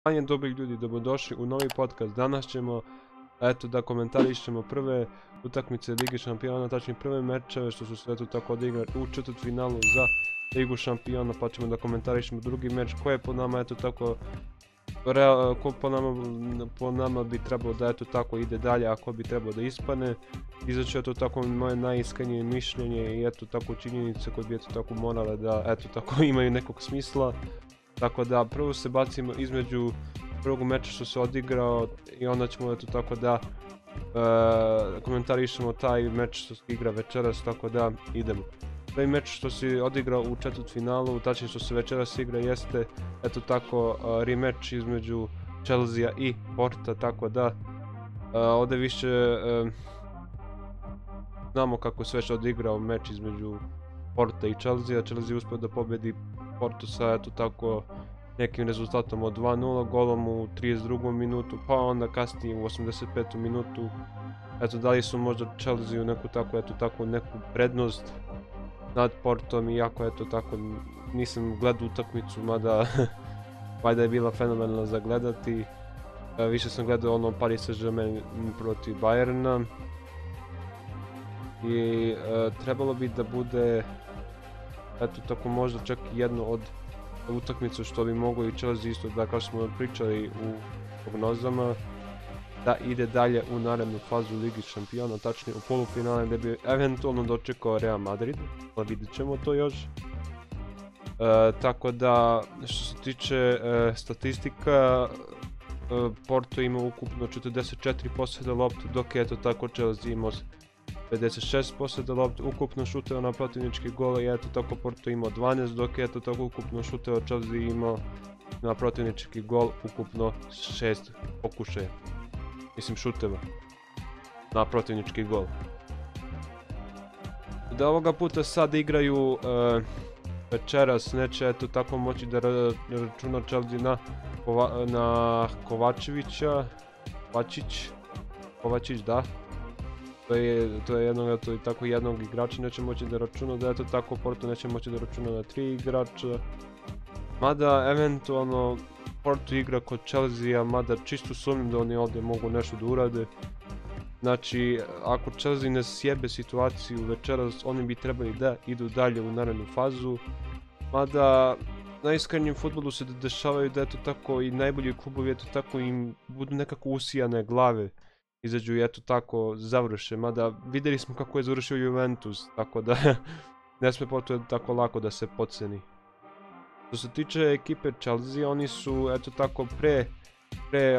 Manje dobri ljudi, dobrodošli u novi podcast. Danas ćemo, da komentarišemo prve utakmice Lige šampiona, tačnije prve mečeve što su se tako odigrali u četvrtfinalu za Ligu šampiona, pa ćemo da komentarišemo drugi meč koji je po nama, ko po nama bi trebalo da tako ide dalje, ako bi trebalo da ispadne. Izaći tako moje najiskrenije mišljenje i tako činjenice koje bi tako morale da tako imaju nekog smisla. Tako da prvo se bacimo između prvog meča što se odigrao i onda ćemo tako da komentarišemo taj meč što se igra večeras, tako da idemo. Prvi meč što se odigrao u četvrtfinalu, tačnije što se večeras igra, jeste rematch između Chelsea i Porta, tako da ovdje više znamo kako se već odigrao meč između Porta i Chelsea. Chelsea uspio da pobedi Porto sa tako nekim rezultatom od 2-0, golom u 32. minutu, pa onda kasnije u 85. minutu. Dali su možda Chelsea u neku prednost nad Portom, iako tako nisam gledao utakmicu, mada valjda je bila fenomenalna za gledati. Više sam gledao Paris Saint-Germain protiv Bayerna i trebalo bi da bude tako možda čak i jedno od utakmica što bi moglo i Chelsea isto, da kao smo pričali u prognozama, da ide dalje u narednu fazu Ligi šampiona, tačnije u polufinale gdje bi eventualno dočekao Real Madrid, ali vidjet ćemo to još. Tako da, što se tiče statistika, Porto ima ukupno 44% lopte, dok je tako Chelsea imao 56% lopte, ukupno šuteva na protivnički gol i tako Porto imao 12, dok je tako ukupno šuteva Chelsea imao na protivnički gol ukupno 6 pokušaja. Mislim šuteva na protivnički gol. Da ovoga puta sad igraju večeras, neće tako moći da računa Chelsea na Kovačić, da. To je jednog igrača, neće moći da računa, da tako Porto neće moći da računa na 3 igrača. Mada eventualno Porto igra kod Chelsea, mada čisto sumnjam da oni ovdje mogu nešto da urade. Znači, ako Chelsea ne sjebe situaciju večeras, oni bi trebali da idu dalje u narednu fazu. Mada, na iskrenijem fudbalu se dešavaju da tako i najbolji klubovi tako im budu nekako usijane glave. Izađu i tako završe, mada vidjeli smo kako je završio Juventus, tako da ne sme Porto tako lako da se podceni. Što se tiče ekipe Chelsea, oni su tako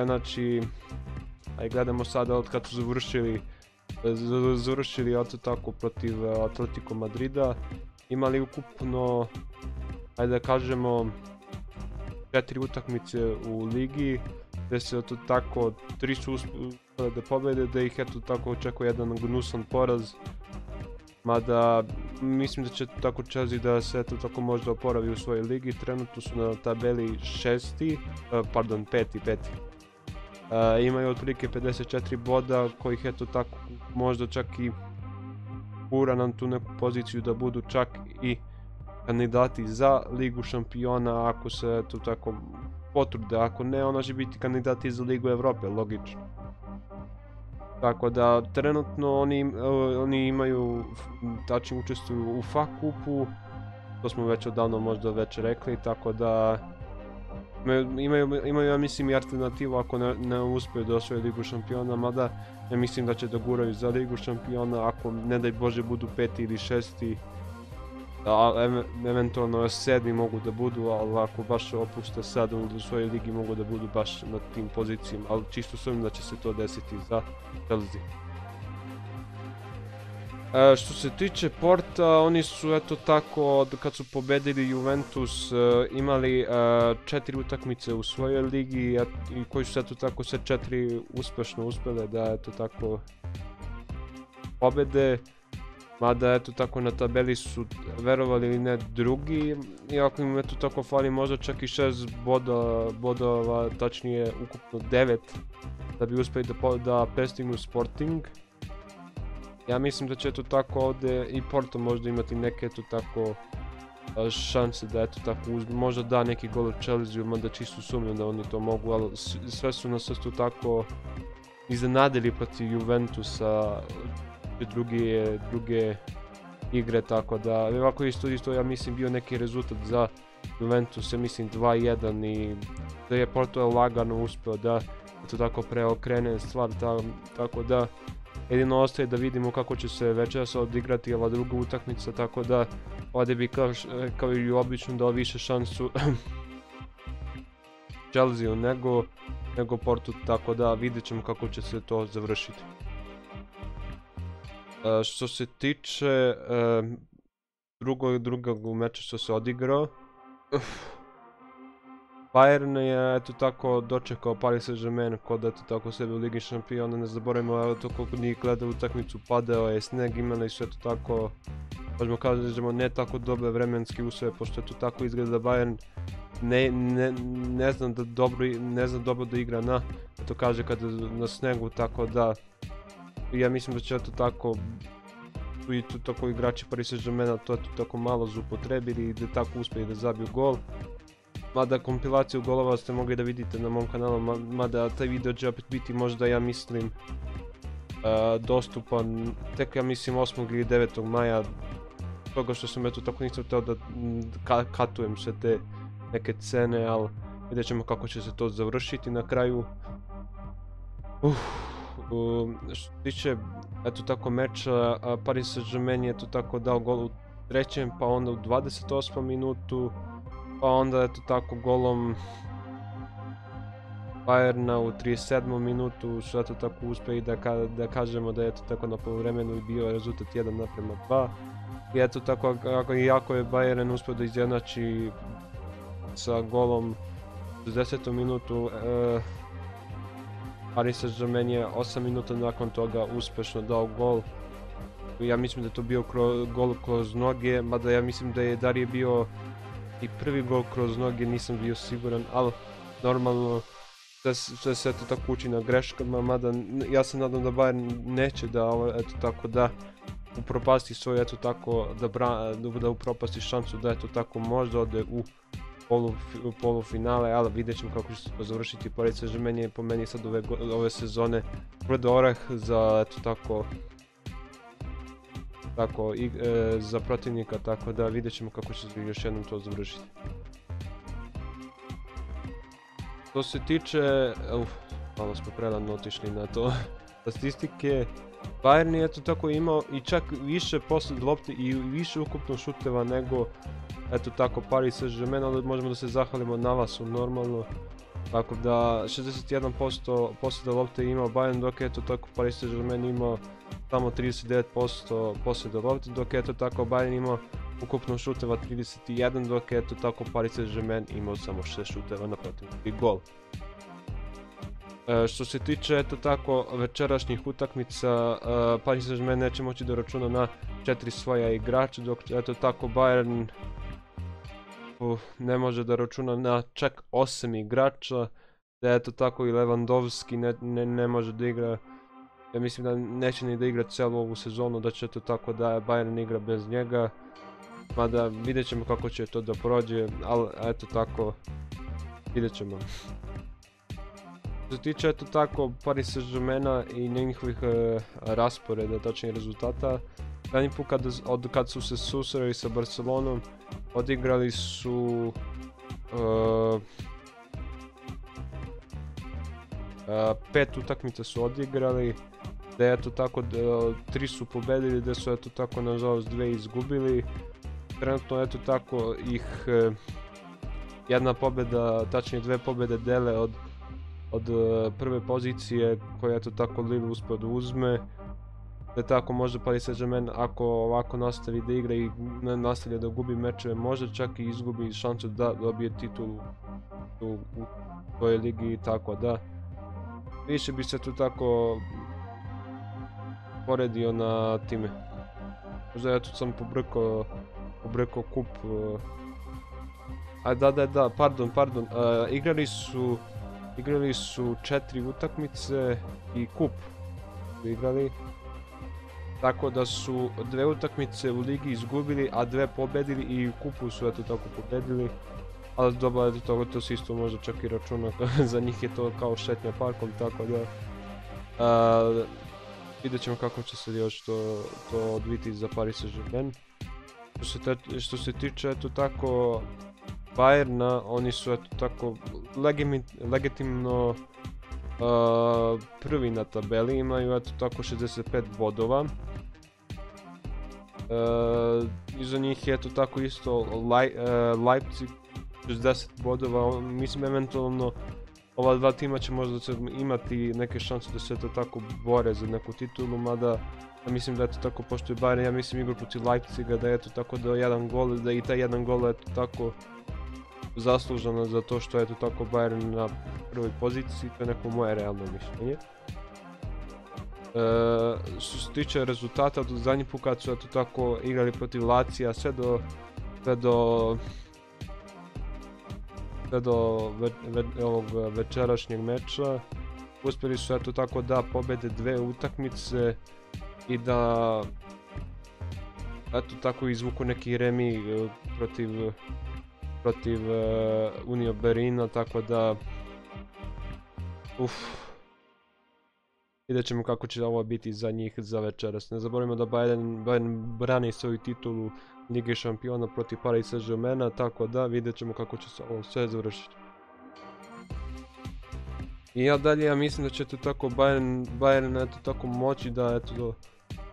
znači, gledamo sada od kad su završili tako protiv Atletico Madrida, imali ukupno, da kažemo, 4 utakmice u ligi, gdje se tako 3 su uspjeli da pobjede, da ih tako očekuje jedan gnusan poraz. Mada mislim da će tako Chelsea da se tako možda oporavi u svojoj ligi. Trenutno su na tabeli peti. Imaju otprilike 54 boda kojih tako možda čak i gura nam tu neku poziciju da budu čak i kandidati za Ligu šampiona ako se tako potrude, ako ne ona će biti kandidati za Ligu Evrope, logično. Tako da trenutno oni imaju, tačnije učestvuju u FA kupu, to smo već odavno možda već rekli, tako da imaju ja mislim i alternativu ako ne uspiju da osvoje Ligu šampiona, mada ja mislim da će da guraju za Ligu šampiona ako ne daj Bože budu 5. ili 6. Eventualno 7. mogu da budu, ali ako baš opuste sad u svojoj ligi mogu da budu baš na tim pozicijama, ali čisto sumnjam da će se to desiti za Chelsea. Što se tiče Porta, oni su tako, kad su pobedili Juventus, imali 4 utakmice u svojoj ligi i koji su tako sve 4 uspešno uspjele da tako pobede. Mada tako na tabeli su, verovali ili ne, drugi, iako im tako fali možda čak i 6 bodova, tačnije ukupno 9, da bi uspjeli da prestignu Sporting. Ja mislim da će tako ovdje i Porto možda imati neke tako šanse da eto tako možda da neki gol od Chelsea, mada čisto sumnjam da oni to mogu, ali sve su nas isto tako iznenadili protiv Juventusa, druge igre, tako da ovako isto ja mislim bio neki rezultat za Juventus, ja mislim 2-1 i da je Porto lagano uspeo da eto tako preokrene stvar, tako da jedino ostaje da vidimo kako će se večeras odigrati ova druga utakmica, tako da ovdje bi kao i obično dao više šansu Chelsea nego Portu, tako da vidjet ćemo kako će se to završiti. Što se tiče drugog meča što se odigrao, Bayern je eto tako dočekao Paris Saint-Germain kod eto tako sebe u Ligi šampiona, ne zaboravimo eto koliko njih gleda utakmicu, padao je sneg, imali su eto tako, možemo kažemo ne tako dobre vremenski uslove, pošto eto tako izgleda da Bayern ne zna dobro da igra na, eto kaže kada na snegu, tako da ja mislim da će eto tako i tu tako igrači Paris Saint-Germaina to eto tako malo zloupotrebili i da tako uspjeli da zabiju gol. Mada kompilaciju golova ste mogli da vidite na mom kanalu, mada taj video će opet biti možda ja mislim dostupan tek ja mislim 8. ili 9. maja, toga što sam eto tako nisam htio da katujem sve te neke scene, ali vidjet ćemo kako će se to završiti na kraju. Što se tiče eto tako meča, Paris Saint-Germain je eto tako dao gol u 3. pa onda u 28. minutu, pa onda eto tako golom Bayerna u 37. minutu su eto tako uspjeli da kažemo da je eto tako na poluvremenu i bio rezultat 1:2 i eto tako jako je Bayern uspio da izjednači sa golom u 60. minutu. Paris Saint-Germain je 8 minuta nakon toga uspješno dao gol. Ja mislim da je to bio gol kroz noge, mada ja mislim da je Darije bio i prvi gol kroz noge, nisam bio siguran, ali normalno sve se eto tako uči na greškama, mada ja se nadam da Bayern neće da eto tako da upropasti svoj eto tako da upropasti šansu da eto tako možda ode u polufinale, ali vidjet ćemo kako će se to završiti. Paris Saint-Germain je po meni sad ove sezone tvrd orah za eto tako za protivnika, tako da vidjet ćemo kako će se još jednom to završiti. Što se tiče, malo smo prerano otišli na to, statistike, Bayern je eto tako imao i čak više posled lopte i više ukupno šuteva nego eto tako Paris Saint-Germain, ali možemo da se zahvalimo Navasu normalno, tako da 61% posleda lopte je imao Bayern, dok je eto tako Paris Saint-Germain imao samo 39% posleda lopte, dok je eto tako Bayern imao ukupno šuteva 31, dok je eto tako Paris Saint-Germain imao samo 6 šuteva na protivnik i gol. Što se tiče eto tako večerašnjih utakmica, Paris Saint-Germain neće moći da računa na 4 svoja igrača, dok eto tako Bayern ne može da računa na čak 8 igrača, da eto tako i Lewandowski ne može da igra, ja mislim da neće ni da igra celu ovu sezonu, da će eto tako da Bayern igra bez njega, mada vidjet ćemo kako će to da prođe, ali eto tako vidjet ćemo. Što se tiče eto tako Paris Saint-Germaina i njihovih rasporeda, tačnije rezultata, zadnji put kad su se susreli sa Barcelonom, odigrali su 5 utakmica su odigrali, da je eto tako 3 su pobedili, da su eto tako nažalost 2 izgubili. Trenutno eto tako ih jedna pobjeda, tačnije 2 pobjede dele od prve pozicije koje eto tako Lille uspio da uzme. Da tako možda Paris Saint-Germain ako ovako nastavi da igra i nastavlja da gubi mečeve, možda čak i izgubi šansu da dobije titulu u toj ligi i tako da. Više bi se tu tako poredio na time. Možda ja tu sam pobrkao kup. A da, pardon, igrali su 4 utakmice i kup su igrali. tako da su 2 utakmice u ligi izgubili, a 2 pobedili i u kupu su eto tako pobedili. Ali dobro, eto to se isto možda čak i računa, za njih je to kao šetnja parkom, tako da vidjet ćemo kako će se još to odviti za Paris Saint-Germain. Što se tiče eto tako Bayerna, oni su eto tako legitimno prvi na tabeli, imaju eto tako 65 bodova. Iza njih je eto tako isto Leipzig 60 bodova, mislim eventualno ova dva tima će možda imati neke šanse da se eto tako bore za neku titulu, mada ja mislim da eto tako pošto je Bayern, ja mislim igra protiv Leipziga, da eto tako da jedan gol, da i taj jedan gol eto tako zasluženo za to što je eto tako Bayern na prvoj poziciji, to je neko moje realno mišljenje. Što se tiče rezultata, do zadnji put kad su eto tako igrali protiv Lazija sve do ovog večerašnjeg meča, uspjeli su eto tako da pobede 2 utakmice i da eto tako izvuku neki remi protiv Unio Berlina, tako da vidjet ćemo kako će ovo biti za njih za večeras. Ne zaboravimo da Bayern brani svoju titulu Lige šampiona protiv Paris Saint-Germaina, tako da vidjet ćemo kako će se ovo sve završiti. I ja mislim da će to tako Bayern eto tako moći da eto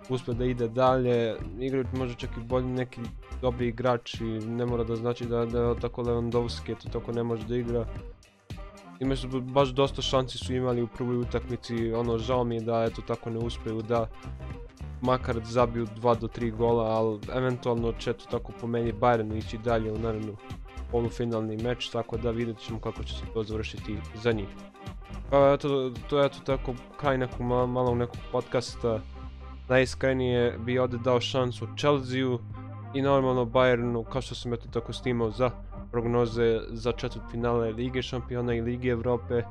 uspije da ide dalje, igraju možda čak i bolji neki dobri igrači, ne mora da znači da je tako Lewandowski eto tako ne može da igra. Imaju su baš dosta šansi su imali u prvoj utakmici, žao mi je da eto tako ne uspiju da makar zabiju 2 do 3 gola, ali eventualno će eto tako po meni Bayernu ići dalje u narednu polufinalni meč, tako da vidjet ćemo kako će se to završiti za njih. To je eto tako kraj nekog malog nekog podcasta. Najiskrenije bi ovdje dao šansu Chelsea-u i normalno Bayernu, kao što sam eto tako snimao za prognoze za četvrtfinale Lige šampiona i Lige Evrope.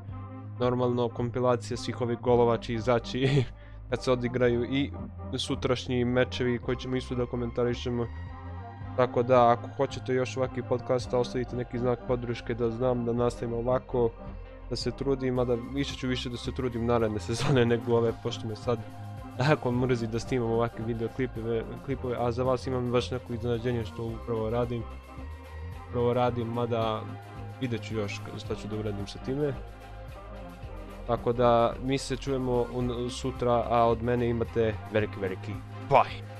Normalno kompilacija svih ovih golova će izaći kad se odigraju i sutrašnji mečevi koji ćemo isto da komentarišemo. Tako da ako hoćete još ovakvih podcasta, ostavite neki znak podrške da znam da nastavimo ovako, da se trudim, a da više da se trudim naredne sezone nego ove, pošto me sad jako mrzi da snimam ovakve video klipove, a za vas imam baš neko iznenađenje što upravo radim, mada vidjet ću još šta ću da uradim sa time. Tako da mi se čujemo sutra, a od mene imate veliki bye!